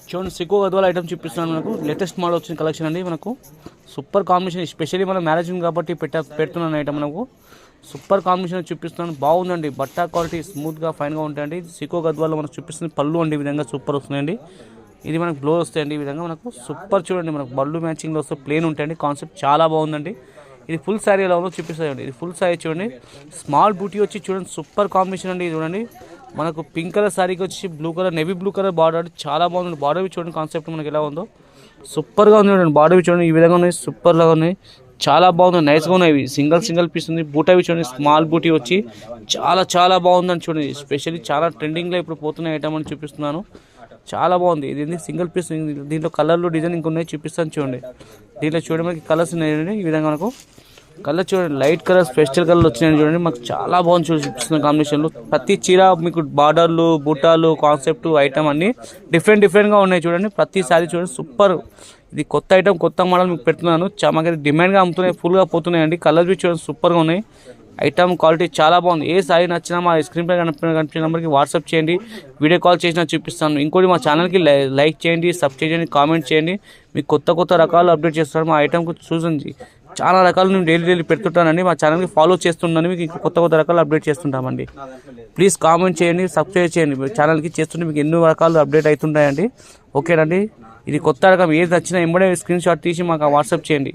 చూడండి Sikoa Gadwal item చూపిస్తున్నాను. మనకు లేటెస్ట్ మోడల్ వచ్చిన కలెక్షన్ అండి. మనకు సూపర్ కాంబినేషన్, ఎస్పెషల్లీ మన మ్యారేజ్ కాబట్టి పెడుతున్నాను ఐటమ్. మనకు సూపర్ కాంబినేషన్ చూపిస్తున్నాను. బాగుందండి. బట్టా క్వాలిటీ స్మూత్గా ఫైన్గా ఉంటాయండి. సికో గద్వాల్లో మనకు చూపిస్తుంది పళ్ళు అండి. ఈ విధంగా సూపర్ వస్తున్నాయండి. ఇది మనకు బ్లో వస్తాయండి. ఈ విధంగా మనకు సూపర్ చూడండి. మనకు బళ్ళు మ్యాచింగ్లో వస్తే ప్లేన్ ఉంటాయండి. కాన్సెప్ట్ చాలా బాగుందండి. ఇది ఫుల్ శారీ ఎలా ఉందో చూపిస్తాయండి. ఇది ఫుల్ శారీ చూడండి. స్మాల్ బూటీ వచ్చి చూడండి సూపర్ కాంబినేషన్ అండి. చూడండి మనకు పింక్ కలర్ శారీకి వచ్చి blue colour, navy blue colour border చాలా బాగుంది. బార్డర్ చూడండి కాన్సెప్ట్ మనకి ఎలా ఉందో సూపర్గా ఉంది చూడండి. బార్డర్ చూడండి ఈ విధంగా ఉన్నాయి, సూపర్ లాగా ఉన్నాయి, చాలా బాగుంది, నైస్గా ఉన్నాయి. సింగిల్ పీస్ ఉంది. బూటా చూడండి స్మాల్ బూటీ వచ్చి చాలా బాగుందని చూడండి. స్పెషల్లీ చాలా ట్రెండింగ్లో ఇప్పుడు పోతున్న ఐటమ్ అని చూపిస్తున్నాను. చాలా బాగుంది. ఇది సింగిల్ పీస్. దీంట్లో కలర్లు డిజైన్ ఇంకొన్నాయి చూపిస్తాను చూడండి. దీంట్లో చూడండి మనకి కలర్స్ ఉన్నాయి. ఈ విధంగా మనకు కలర్ చూడండి లైట్ కలర్స్, పేస్టల్ కలర్లు వచ్చినాయి చూడండి. మాకు చాలా బాగుంది చూపిస్తున్న కాంబినేషన్లో. ప్రతి చీర మీకు బార్డర్లు, బుట్టాలు, కాన్సెప్ట్ ఐటమ్ అన్ని డిఫరెంట్గా ఉన్నాయి చూడండి. ప్రతి సారీ చూడండి సూపర్. ఇది కొత్త ఐటమ్, కొత్త మోడల్ మీకు పెడుతున్నాను. మాకు డిమాండ్గా అమ్ముతున్నాయి, ఫుల్గా పోతున్నాయండి. కలర్స్ చూడండి సూపర్గా ఉన్నాయి. ఐటమ్ క్వాలిటీ చాలా బాగుంది. ఏ సారీ నచ్చినా మా స్క్రీన్ పై కనిపించిన నెంబర్కి వాట్సాప్ చేయండి, వీడియో కాల్ చేసినా చూపిస్తాను. ఇంకోటి మా ఛానల్కి లైక్ చేయండి, సబ్స్క్రైబ్ చేయండి, కామెంట్ చేయండి. మీకు కొత్త రకాలు అప్డేట్ చేస్తాను. మా ఐటమ్కి చూసింది చాలా రకాలు నేను డైలీ పెడుతుంటానండి. మా ఛానల్కి ఫాలో చేస్తున్నాను. మీకు ఇంకా కొత్త రకాలు అప్డేట్ చేస్తుంటామండి. ప్లీజ్ కామెంట్ చేయండి, సబ్స్క్రైబ్ చేయండి. ఛానల్కి చేస్తుంటే మీకు ఎన్నో రకాలు అప్డేట్ అవుతుంటాయండి. ఓకేనండి. ఇది కొత్త రకం ఏది నచ్చినా ఎంబడే స్క్రీన్ షాట్ తీసి మాకు వాట్సాప్ చేయండి.